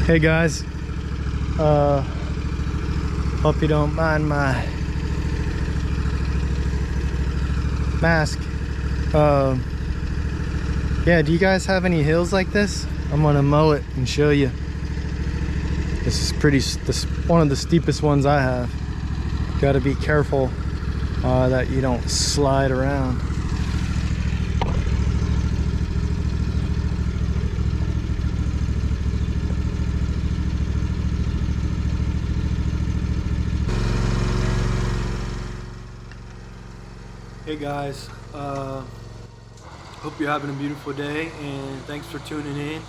Hey guys, hope you don't mind my mask. Yeah, do you guys have any hills like this? I'm gonna mow it and show you. This is one of the steepest ones I have. Got to be careful that you don't slide around. Hey guys, hope you're having a beautiful day, and thanks for tuning in.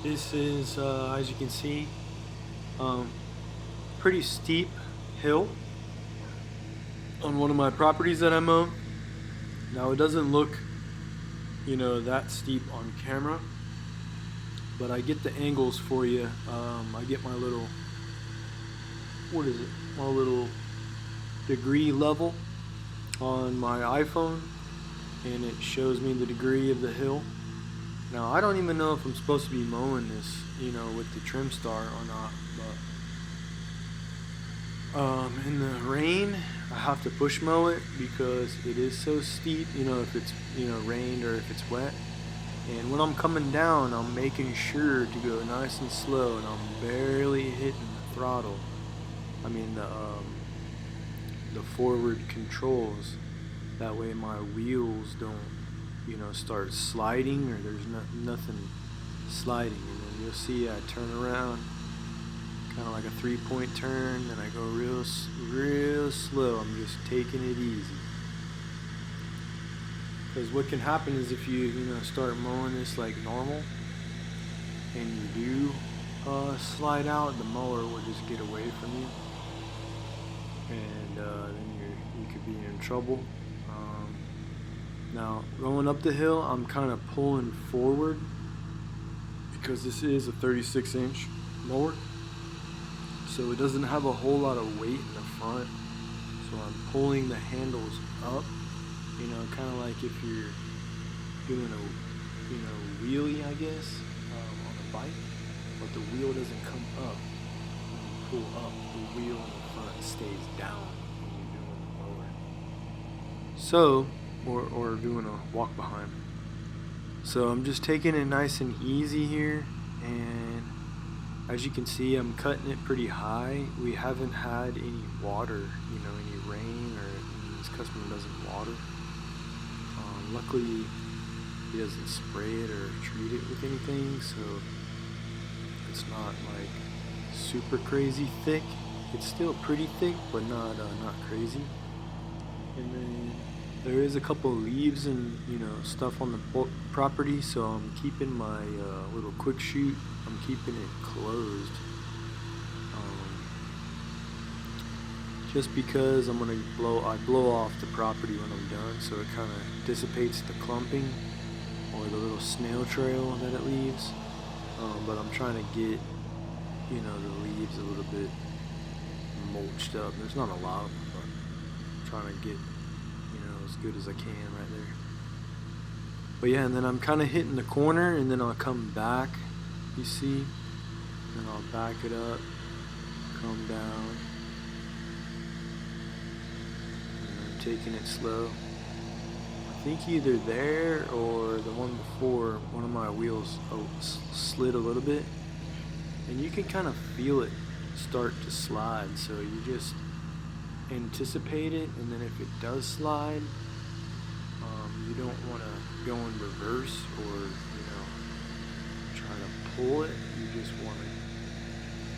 This is, as you can see, pretty steep hill on one of my properties that I mow. Now it doesn't look, that steep on camera, but I get the angles for you. I get my little, my little degree level on my iPhone, and it shows me the degree of the hill. Now I don't even know if I'm supposed to be mowing this, with the trim star or not, but in the rain I have to push mow it because it is so steep, if it's rained or if it's wet. And when I'm coming down, I'm making sure to go nice and slow, and I'm barely hitting the throttle. I mean the forward controls. That way my wheels don't, start sliding, or there's nothing sliding. And then you'll see I turn around, kind of like a 3-point turn, and I go real slow. I'm just taking it easy. Because what can happen is if you start mowing this like normal, and you do slide out, the mower will just get away from you, and then you could be in trouble. Now going up the hill, I'm kind of pulling forward because this is a 36-inch mower, so it doesn't have a whole lot of weight in the front. So I'm pulling the handles up, kind of like if you're doing a wheelie, I guess, on a bike, but the wheel doesn't come up. When you pull up, the wheel in the front stays down when you're doing the mower. So, or doing a walk behind. So I'm just taking it nice and easy here, and as you can see, I'm cutting it pretty high. We haven't had any water, any rain, or this customer doesn't water. Luckily, he doesn't spray it or treat it with anything, so it's not like super crazy thick. It's still pretty thick, but not crazy. And then there is a couple of leaves and stuff on the property, so I'm keeping my little quick shoot. I'm keeping it closed, just because I blow off the property when I'm done, so it kind of dissipates the clumping or the little snail trail that it leaves. But I'm trying to get the leaves a little bit mulched up. There's not a lot of them, but I'm trying to get as good as I can right there. But yeah, and then I'm kind of hitting the corner, and then I'll come back, you see, and I'll back it up, come down, and I'm taking it slow. I think either there or the one before, one of my wheels slid a little bit, and you can kind of feel it start to slide, so you just anticipate it, and then if it does slide, you don't want to go in reverse or try to pull it. You just want to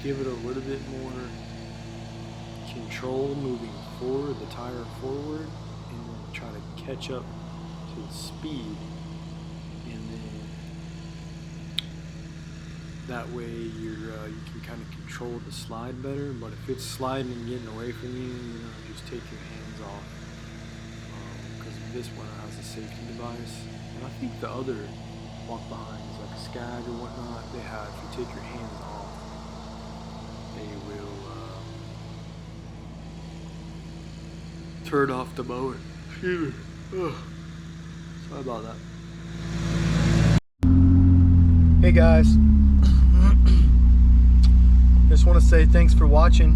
give it a little bit more control moving forward, the tire forward, and then try to catch up to the speed, and then that way you can kind of control the slide better. But if it's sliding and getting away from you, just take your hands off, because this one has a safety device, and I think the other walk behinds like a Skag or whatnot, they have, if you take your hands off, they will turn off the mower. Excuse me. Sorry about that. Hey guys. just want to say thanks for watching,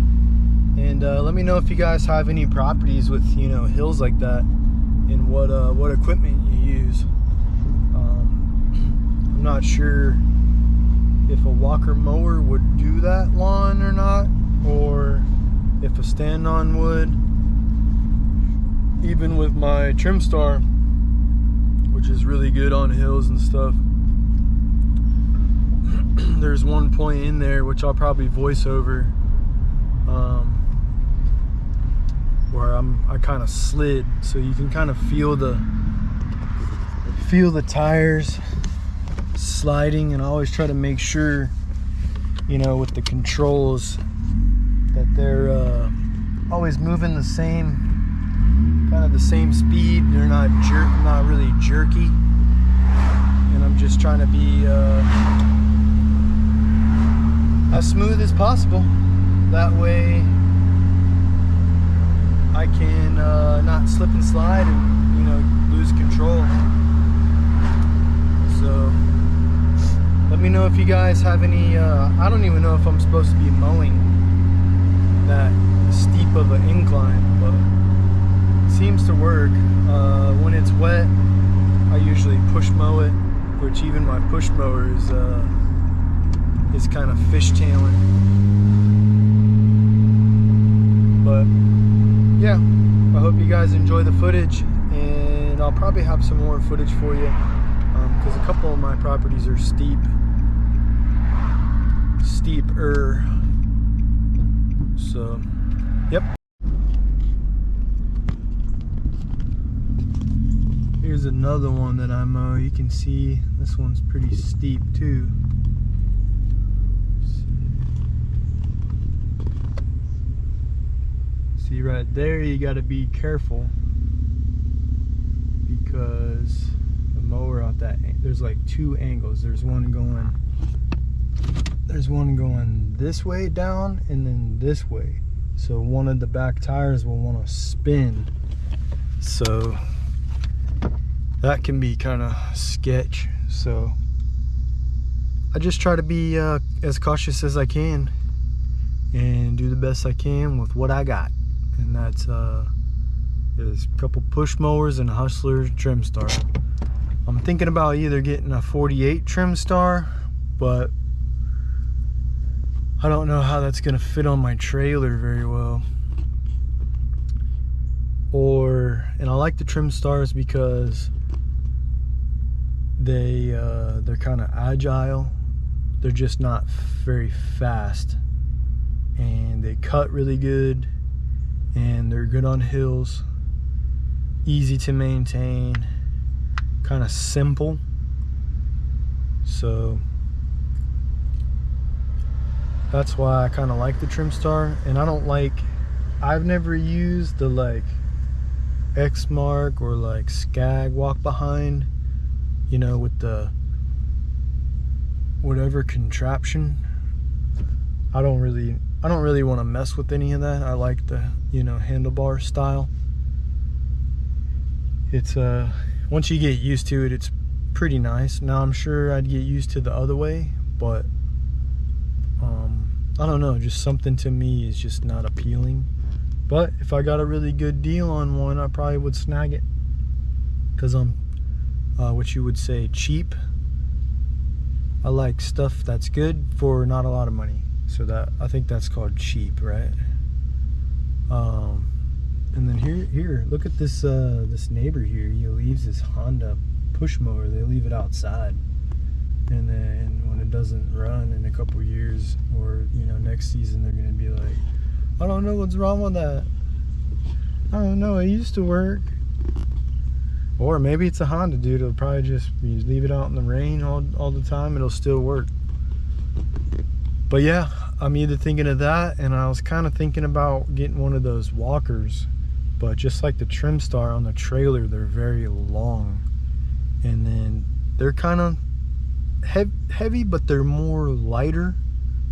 and let me know if you guys have any properties with, you know, hills like that, and what equipment you use. I'm not sure if a walker mower would do that lawn or not, or if a stand-on would. Even with my Trim Star, which is really good on hills and stuff, there's one point in there which I'll probably voice over, where I kind of slid, so you can kind of feel the tires sliding. And I always try to make sure, you know, with the controls that they're always moving the same, kind of the same speed. They're not really jerky, and I'm just trying to be as smooth as possible. That way I can not slip and slide and, you know, lose control. So let me know if you guys have any. I don't even know if I'm supposed to be mowing that steep of an incline, but it seems to work. When it's wet, I usually push mow it, which even my push mower is kind of fishtailing. But yeah, I hope you guys enjoy the footage, and I'll probably have some more footage for you, because a couple of my properties are steeper. So yep. Here's another one that I mow. You can see this one's pretty steep too. See right there, you got to be careful, because the mower out that, there's like two angles. There's one going this way down, and then this way. So one of the back tires will want to spin. So that can be kind of sketch. So I just try to be as cautious as I can and do the best I can with what I got. And that's there's a couple push mowers and a Hustler Trim Star. I'm thinking about either getting a 48 Trim Star, but I don't know how that's gonna fit on my trailer very well. And I like the Trim Stars because they're kind of agile. They're just not very fast, and they cut really good, and they're good on hills, easy to maintain, kind of simple. So that's why I kind of like the Trim Star. And I've never used the like X-Mark or like Skag walk behind, you know, with the whatever contraption. I don't really want to mess with any of that. I like the, you know, handlebar style. It's once you get used to it, it's pretty nice. Now I'm sure I'd get used to the other way, but I don't know, just something to me is just not appealing. But if I got a really good deal on one, I probably would snag it, because I'm what you would say cheap. I like stuff that's good for not a lot of money. So that, I think that's called cheap, right? And then here, look at this this neighbor here. He leaves his Honda push mower. They leave it outside, and then when it doesn't run in a couple years, or you know, next season, they're gonna be like, I don't know what's wrong with that. I don't know, it used to work. Or maybe it's a Honda, dude. It'll probably just, you leave it out in the rain all the time, it'll still work. But yeah, I'm either thinking of that, and I was kind of thinking about getting one of those walkers. But just like the Trim Star on the trailer, they're very long, and then they're kind of heavy, but they're more lighter.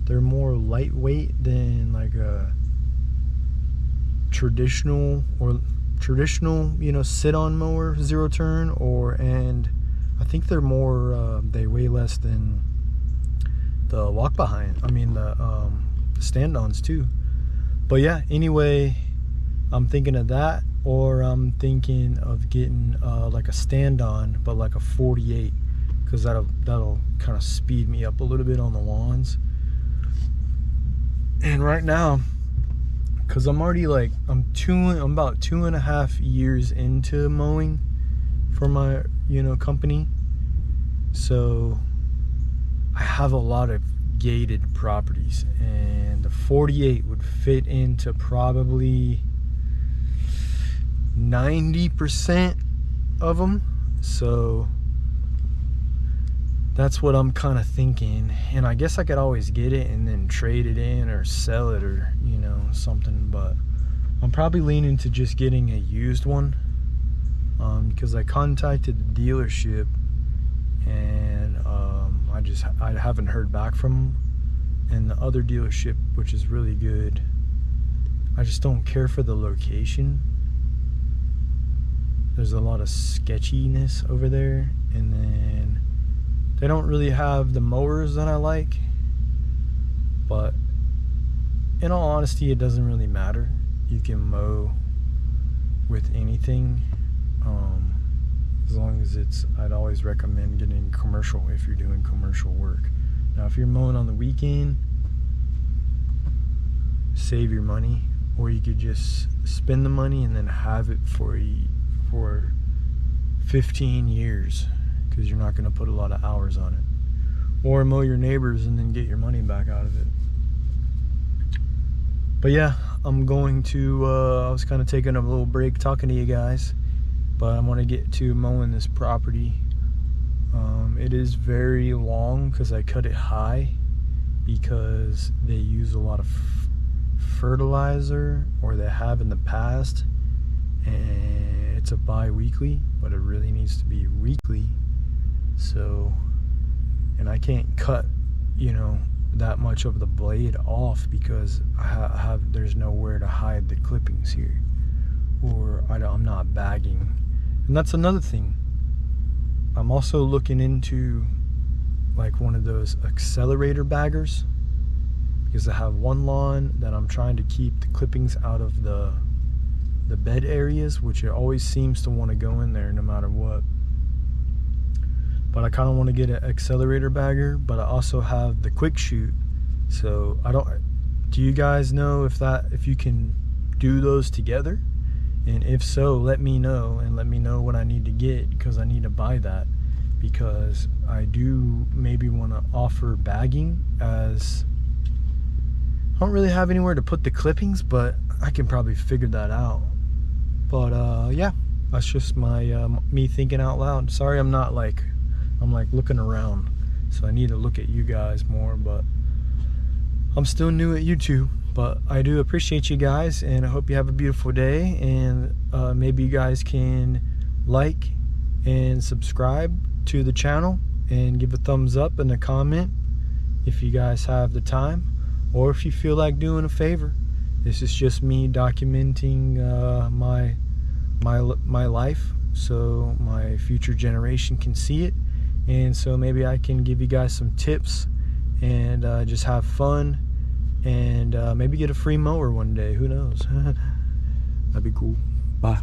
They're more lightweight than like a traditional, you know, sit-on mower, zero turn. And I think they're more they weigh less than the walk behind. I mean the stand-ons too. But yeah, anyway, I'm thinking of that, or I'm thinking of getting like a stand-on, but like a 48, because that'll kind of speed me up a little bit on the lawns. And right now, because I'm already like I'm about 2.5 years into mowing for my company, so I have a lot of gated properties, and the 48 would fit into probably 90% of them. So that's what I'm kind of thinking. And I guess I could always get it and then trade it in or sell it, or something, but I'm probably leaning to just getting a used one, because I contacted the dealership, and I haven't heard back from them. And the other dealership, which is really good, I just don't care for the location. There's a lot of sketchiness over there, and then they don't really have the mowers that I like. But in all honesty, it doesn't really matter. You can mow with anything, as long as I'd always recommend getting commercial if you're doing commercial work. Now, if you're mowing on the weekend, save your money, or you could just spend the money and then have it for 15 years, because you're not going to put a lot of hours on it. Or mow your neighbors and then get your money back out of it. But yeah, I'm going to I was kind of taking a little break talking to you guys, but I'm going to get to mowing this property. It is very long because I cut it high, because they use a lot of fertilizer, or they have in the past, and it's a bi-weekly, but it really needs to be weekly. So, and I can't cut that much of the blade off, because there's nowhere to hide the clippings here, or I'm not bagging. And that's another thing. I'm also looking into like one of those accelerator baggers, because I have one lawn that I'm trying to keep the clippings out of the bed areas, which it always seems to want to go in there no matter what. But I kind of want to get an accelerator bagger, but I also have the quick shoot. So do you guys know if you can do those together? And if so, let me know, and let me know what I need to get, because I need to buy that, because I do maybe want to offer bagging, as I don't really have anywhere to put the clippings, but I can probably figure that out. But yeah, that's just my me thinking out loud. Sorry, I'm like looking around, so I need to look at you guys more, but I'm still new at YouTube. But I do appreciate you guys, and I hope you have a beautiful day, and maybe you guys can like and subscribe to the channel, and give a thumbs up and a comment if you guys have the time, or if you feel like doing a favor. This is just me documenting my life, so my future generation can see it, and so maybe I can give you guys some tips, and just have fun, and maybe get a free mower one day. Who knows? That'd be cool. Bye.